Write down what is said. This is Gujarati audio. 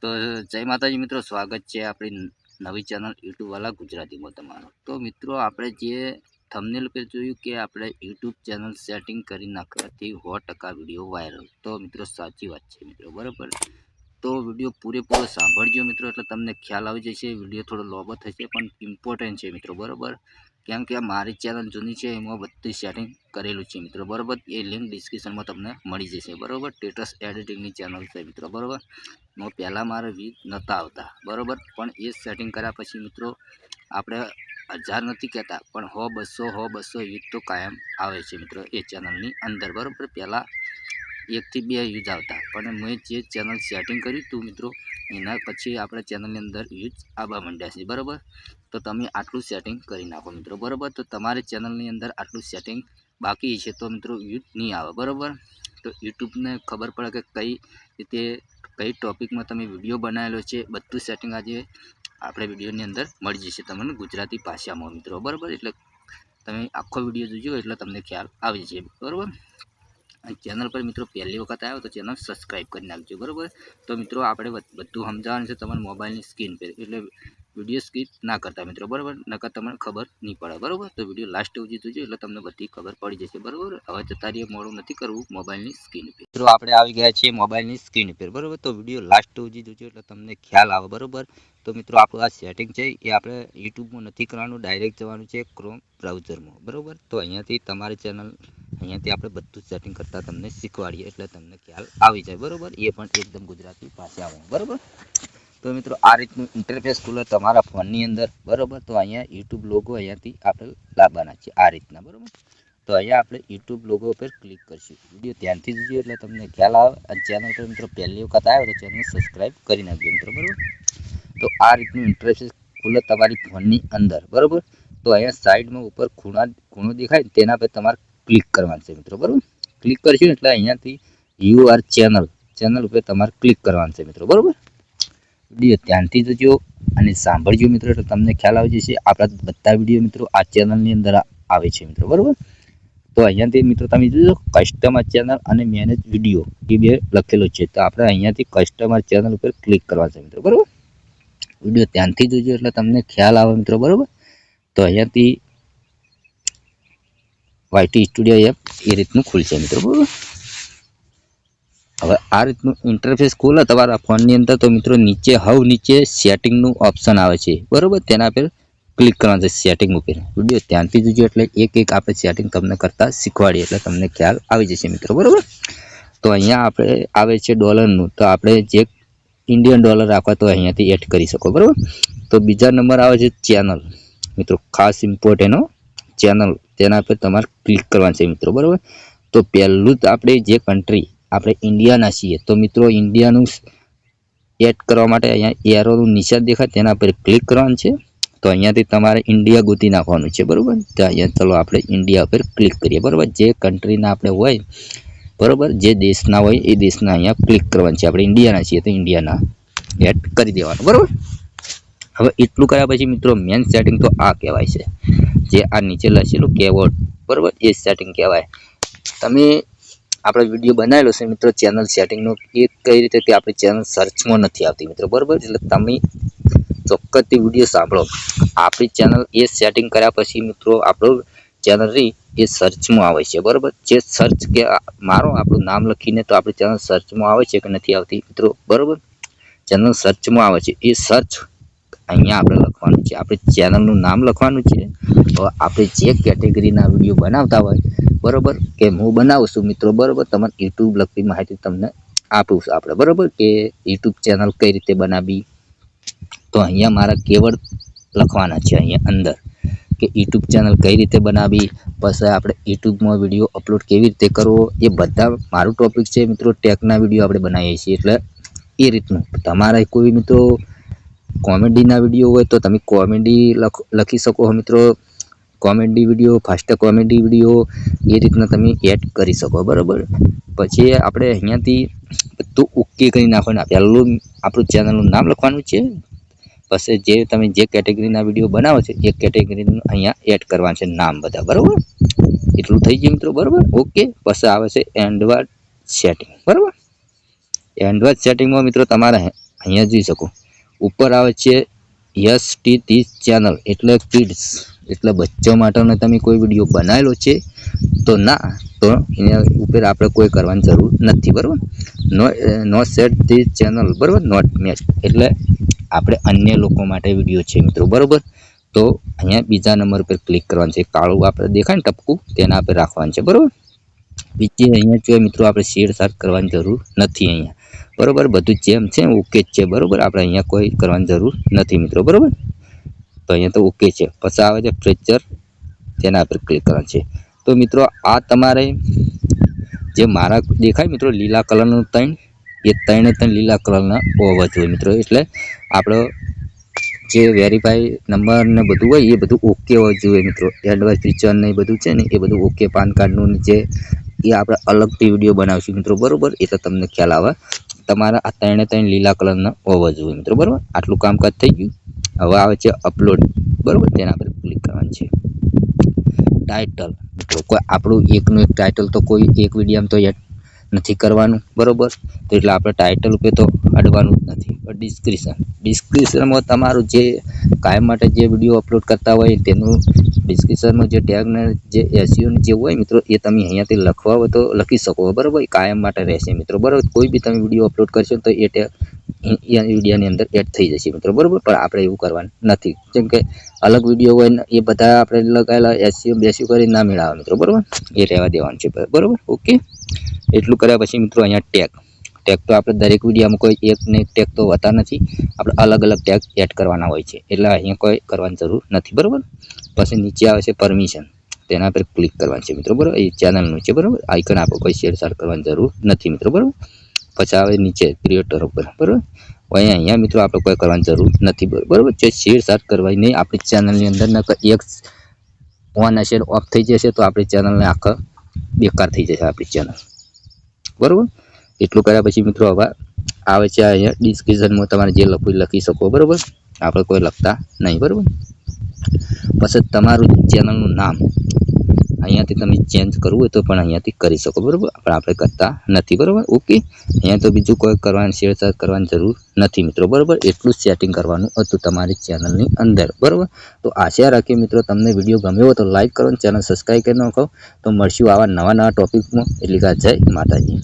તો જય માતાજી મિત્રો, સ્વાગત છે આપણી નવી ચેનલ યુટ્યુબ વાલા ગુજરાતીમાં તમારું। તો મિત્રો આપણે જે થંબનેલ પર જોયું કે આપણે યુટ્યુબ ચેનલ સેટિંગ કરી નાખવાથી 100% વિડીયો વાયરલ। તો મિત્રો સાચી વાત છે મિત્રો, બરાબર। તો વિડીયો પૂરેપૂરો સાંભળજો મિત્રો, એટલે તમને ખ્યાલ આવી જશે। વિડીયો થોડો લાંબો થશે પણ ઇમ્પોર્ટન્ટ છે મિત્રો, બરાબર। કેમ કે મારી ચેનલ જૂની છે, એમાં બધું સેટિંગ કરેલું છે મિત્રો, બરાબર। એ લિંક ડિસ્ક્રિપ્શનમાં તમને મળી જશે, બરાબર। સ્ટેટસ એડિટિંગની ચેનલ છે મિત્રો, બરાબર। પહેલાં મારે વ્યૂઝ નહોતા આવતા, બરાબર। પણ એ સેટિંગ કર્યા પછી મિત્રો આપણે 1000 નથી કહેતા, પણ 100 200 વ્યૂઝ તો કાયમ આવે છે મિત્રો એ ચેનલની અંદર, બરાબર। પહેલાં 1 થી 2 વ્યૂઝ આવતા, પણ મેં જે ચેનલ સેટિંગ કર્યું હતું મિત્રો, એના પછી આપણા ચેનલની અંદર વ્યૂઝ આવવા માંડ્યા છે, બરાબર। તો તમે આટલું સેટિંગ કરી નાખો મિત્રો, બરાબર। તો તમારી ચેનલની અંદર આટલું સેટિંગ બાકી છે તો મિત્રો વ્યૂઝ નહીં આવે, બરાબર। તો યુટ્યુબને ખબર પડે કે કઈ રીતે કઈ ટોપિકમાં તમે વિડીયો બનાવેલો છે, બધું સેટિંગ આજે આપણે વિડીયોની અંદર મળી જશે તમને ગુજરાતી ભાષામાં મિત્રો, બરાબર। એટલે તમે આખો વિડીયો જોજો એટલે તમને ખ્યાલ આવી જશે, બરાબર। ચેનલ પર મિત્રો પહેલી વખત આવ્યો તો ચેનલ સબસ્ક્રાઈબ કરી નાખજો, બરાબર। તો મિત્રો આપણે બધું સમજાવવાનું છે તમારા મોબાઈલની સ્ક્રીન પર, એટલે વિડીયો સ્કીપ ના કરતા મિત્રો, બરાબર। નકર તમને ખબર નહીં પડે, બરાબર। તો વિડીયો લાસ્ટ સુધી જોજો એટલે તમને બધી ખબર પડી જશે, બરાબર। હવે જતા રહીએ, મોડું નથી કરવું મોબાઈલની સ્ક્રીન પર। મિત્રો આપણે આવી ગયા છીએ મોબાઈલની સ્ક્રીન પર, બરાબર। તો વિડીયો લાસ્ટ સુધી જોજો એટલે તમને ખ્યાલ આવે, બરાબર। તો મિત્રો આપણું આ સેટિંગ છે એ આપણે યુટ્યુબમાં નથી કરવાનું, ડાયરેક્ટ જવાનું છે ક્રોમ બ્રાઉઝરમાં, બરાબર। તો અહીંયાથી તમારી ચેનલ અહીંયાથી આપણે બધું સેટિંગ કરતા તમને શીખવાડીએ એટલે તમને ખ્યાલ આવી જાય, બરાબર। એ પણ એકદમ ગુજરાતી ભાષામાં, બરાબર। તો મિત્રો આ રીતનું ઇન્ટરફેસ ખુલે તમારા ફોનની અંદર, બરાબર। તો અહીંયા યુટ્યુબ લોગો અહીંયાથી આપણે લાવવાના છે આ રીતના, બરાબર। તો અહીંયા આપણે યુટ્યુબ લોગો પર ક્લિક કરીશું। વિડીયો ધ્યાનથી જોજો એટલે તમને ખ્યાલ આવે। અને ચેનલ પર મિત્રો પહેલી વખત આવ્યો તો ચેનલ સબસ્ક્રાઈબ કરી નાખજો મિત્રો, બરાબર। તો આ રીતનું ઇન્ટરફેસ ખુલે તમારી ફોનની અંદર, બરાબર। તો અહીંયા સાઈડમાં ઉપર ખૂણો દેખાય તેના પર તમારે ક્લિક કરવાનું છે મિત્રો, બરાબર। ક્લિક કરશું એટલે અહીંયાથી યુઆર ચેનલ ઉપર તમારે ક્લિક કરવાનું છે મિત્રો, બરાબર। વિડીયો ધ્યાનથી જોજો અને સાંભળજો મિત્રો, એટલે તમને ખ્યાલ આવી જશે। આપણા બધા વિડીયો મિત્રો આ ચેનલની અંદર આવે છે મિત્રો, બરાબર। તો અહીંયાથી મિત્રો તમે જોજો કસ્ટમર ચેનલ અને મેનેજ વિડીયો એ બે લખેલું છે, તો આપણે અહીંયાથી કસ્ટમર ચેનલ ઉપર ક્લિક કરવાનું છે મિત્રો, બરાબર। વિડીયો ધ્યાનથી જોજો એટલે તમને ખ્યાલ આવે મિત્રો, બરાબર। તો અહીંયાથી વાયટી સ્ટુડિયો એપ એ રીતનું ખુલશે મિત્રો, બરાબર। હવે આ રીતનું ઇન્ટરફેસ ખોલે તમારા ફોનની અંદર તો મિત્રો નીચે સેટિંગનું ઓપ્શન આવે છે, બરાબર। તેના પર ક્લિક કરવાનું છે સેટિંગ ઉપર। વિડીયો ધ્યાનથી જોજો એટલે એક આપણે સેટિંગ તમને કરતા શીખવાડીએ એટલે તમને ખ્યાલ આવી જશે મિત્રો, બરાબર। તો અહીંયા આપણે આવે છે ડોલરનું, તો આપણે જે ઇન્ડિયન ડોલર રાખવા તો અહીંયાથી એડ કરી શકો, બરાબર। તો બીજા નંબર આવે છે ચેનલ મિત્રો, ખાસ ઇમ્પોર્ટન્ટ ચેનલ, તેના પર તમારે ક્લિક કરવાનું છે મિત્રો, બરાબર। તો પહેલું જ આપણે જે કન્ટ્રી આપણે ઇન્ડિયાના છીએ તો મિત્રો ઇન્ડિયાનું એડ કરવા માટે અહીંયા એરોનું નિશાન દેખાય તેના પર ક્લિક કરવાનું છે। તો અહીંયાથી તમારે ઇન્ડિયા ગોતી નાખવાનું છે, બરાબર। તો અહીંયા ચલો આપણે ઇન્ડિયા પર ક્લિક કરીએ, બરાબર। જે કન્ટ્રીના આપણે હોય, બરાબર, જે દેશના હોય એ દેશના અહીંયા ક્લિક કરવાનું છે। આપણે ઇન્ડિયાના છીએ તો ઇન્ડિયાના એડ કરી દેવાનું, બરાબર। હવે એટલું કર્યા પછી મિત્રો મેન સેટિંગ તો આ કહેવાય છે, જે આ નીચે લખેલું કીબોર્ડ, બરાબર, એ સેટિંગ કહેવાય। તમે આપણે વિડીયો બનાવેલો છે મિત્રો ચેનલ સેટિંગનો, એ કઈ રીતે તે આપણી ચેનલ સર્ચમાં નથી આવતી મિત્રો, બરાબર। એટલે તમે ચોક્કસથી વિડીયો સાંભળો। આપણી ચેનલ એ સેટિંગ કર્યા પછી મિત્રો આપણો ચેનલ રહી એ સર્ચમાં આવે છે, બરાબર। જે સર્ચ કે મારો આપણું નામ લખીને તો આપણી ચેનલ સર્ચમાં આવે છે કે નથી આવતી મિત્રો, બરાબર। ચેનલ સર્ચમાં આવે છે, એ સર્ચ અહીંયા આપણે લખવાનું છે, આપણી ચેનલનું નામ લખવાનું છે। તો આપણે જે કેટેગરીના વિડીયો બનાવતા હોય, બરાબર, કે હું બનાવું છું મિત્રો, બરાબર, તમારે યુટ્યુબ લગતી માહિતી તમને આપું છું આપણે, બરાબર, કે યુટ્યુબ ચેનલ કઈ રીતે બનાવી। તો અહીંયા મારા કીવર્ડ લખવાના છે અહીંયા અંદર, કે યુટ્યુબ ચેનલ કઈ રીતે બનાવી, પછી આપણે યુટ્યુબમાં વિડીયો અપલોડ કેવી રીતે કરવો, એ બધા મારું ટોપિક છે મિત્રો। ટેકના વિડીયો આપણે બનાવીએ છીએ, એટલે એ રીતનું તમારે કોઈ મિત્રો કોમેડીના વિડીયો હોય તો તમે કોમેડી લખી શકો મિત્રો, comedy video, fast comedy video એ રીતના તમે એડ કરી શકો, બરાબર। પછી આપણે અહીંયાથી બધું ઓકે કરી નાખવાનું। પહેલું આપણું ચેનલનું નામ લખવાનું છે, પછી જે તમે જે કેટેગરીના વિડીયો બનાવો છો એ કેટેગરીનું અહીંયા એડ કરવાનું છે નામ બધા, બરાબર। એટલું થઈ ગયું મિત્રો, બરાબર, ઓકે। પછી આવે છે એડવાન્સ સેટિંગ, બરાબર। એડવાન્સ સેટિંગમાં મિત્રો તમારે અહીંયા જોઈ શકો ઉપર આવે છે STT ચેનલ એટલે કિડ્સ એટલે બચ્ચા માટેનો તમે કોઈ વિડીયો બનાવેલો છે તો ના તો એના ઉપર આપણે કોઈ કરવાની જરૂર નથી બરાબર. નો સેટ ધી ચેનલ બરાબર નોટ મેચ એટલે આપણે અન્ય લોકો માટે વિડીયો છે મિત્રો બરાબર. તો અહીંયા બીજા નંબર પર ક્લિક કરવાનું છે કાળું આપણે દેખાય ને ટપકું તેના પર રાખવાનું છે બરાબર. બીજી અહીંયા જોઈએ મિત્રો આપણે શેર સાર કરવાની જરૂર નથી અહીંયા બરાબર. બધું જેમ છે ઓકે જ છે બરાબર. આપણે અહીંયા કોઈ કરવાની જરૂર નથી મિત્રો બરાબર. તો અહીંયા તો ઓકે છે. પછી આવે છે ફ્રેક્ચર તેના પર ક્લિક કરવાનું છે. તો મિત્રો આ તમારે જે મારા દેખાય મિત્રો લીલા કલરનું ત્રણે ત્રણ લીલા કલરના હોવા જોઈએ મિત્રો. એટલે આપણો જે વેરીફાઈ નંબર ને બધું હોય એ બધું ઓકે હોવું જોઈએ મિત્રો. એડવાઇસ ફીચર ને એ બધું છે ને એ બધું ઓકે. પાન કાર્ડનું જે એ આપણે અલગથી વિડીયો બનાવીશું મિત્રો બરાબર. એટલે તમને ખ્યાલ આવે. તમારા આ ત્રણ લીલા કલરના હોવા જોઈએ મિત્રો બરાબર. આટલું કામકાજ થઈ ગયું. હવે આવે છે અપલોડ બરાબર. તેના પર ક્લિક કરવાનું છે. ટાઇટલ મિત્રો કોઈ આપણું એકનું એક ટાઇટલ તો કોઈ એક વિડીયોમાં તો એડ નથી કરવાનું બરાબર. તો એટલે આપણે ટાઇટલ ઉપર તો અડવાનું જ નથી. ડિસ્ક્રિપ્શનમાં તમારું જે કાયમ માટે જે વિડીયો અપલોડ કરતા હોય તેનું ડિસ્ક્રિપ્શનમાં જે ટેગને જે એસઈઓને જે હોય મિત્રો એ તમે અહીંયાથી લખવા હોય તો લખી શકો બરાબર. કાયમ માટે રહેશે મિત્રો બરાબર. કોઈ બી તમે વિડીયો અપલોડ કરશો તો એ ટેગ એ વિડીયોની અંદર એડ થઈ જશે મિત્રો બરાબર. પણ આપણે એવું કરવાનું નથી. જેમ કે અલગ વિડીયો હોય ને એ બધા આપણે લગાવેલા એસઈઓ બેસી કરી ના મેળવે મિત્રો બરાબર. એ રહેવા દેવાનું છે બરાબર. ઓકે. એટલું કર્યા પછી મિત્રો અહીંયા ટેગ તો આપણે દરેક વિડીયોમાં કોઈ એક ને એક ટેગ તો હોતા નથી. આપણે અલગ અલગ ટેગ એડ કરવાના હોય છે. એટલે અહીંયા કોઈ કરવાની જરૂર નથી બરાબર. પછી નીચે આવે છે પરમિશન તેના પર ક્લિક કરવાનું છે મિત્રો બરાબર. એ ચેનલનું છે બરાબર. આઇકન આપણે કોઈ શેર કરવાની જરૂર નથી મિત્રો બરાબર. પછી આવે નીચે ક્રિએટર ઉપર બરાબર. અહીંયા મિત્રો આપણે કોઈ કરવાની જરૂર નથી બરાબર. જે શેર કરવાની નહીં આપણી ચેનલની અંદર એક ઓન હશે ઓફ થઈ જશે તો આપણી ચેનલને આખા બેકાર થઈ જશે આપણી ચેનલ બરાબર. એટલું કર્યા પછી મિત્રો હવે આવે છે અહીંયા ડિસ્ક્રિપ્શનમાં તમારે જે લખવું લખી શકો બરાબર. આપણે કોઈ લખતા નહીં બરાબર. પછી તમારું ચેનલનું નામ અહીંયાથી તમે ચેન્જ કરવું હોય તો પણ અહીંયાથી કરી શકો બરાબર. પણ આપણે કરતા નથી બરાબર. ઓકે. અહીંયા તો બીજું કોઈ કરવાની શેર કરવાની જરૂર નથી મિત્રો બરાબર. એટલું જ સેટિંગ કરવાનું હતું તમારી ચેનલની અંદર બરાબર. તો આશા રાખીએ મિત્રો તમને વિડીયો ગમ્યો હોય તો લાઈક કરો, ચેનલ સબસ્ક્રાઈબ કરી નાખો. તો મળશું આવા નવા ટોપિકમાં. એટલે કે જય માતાજી.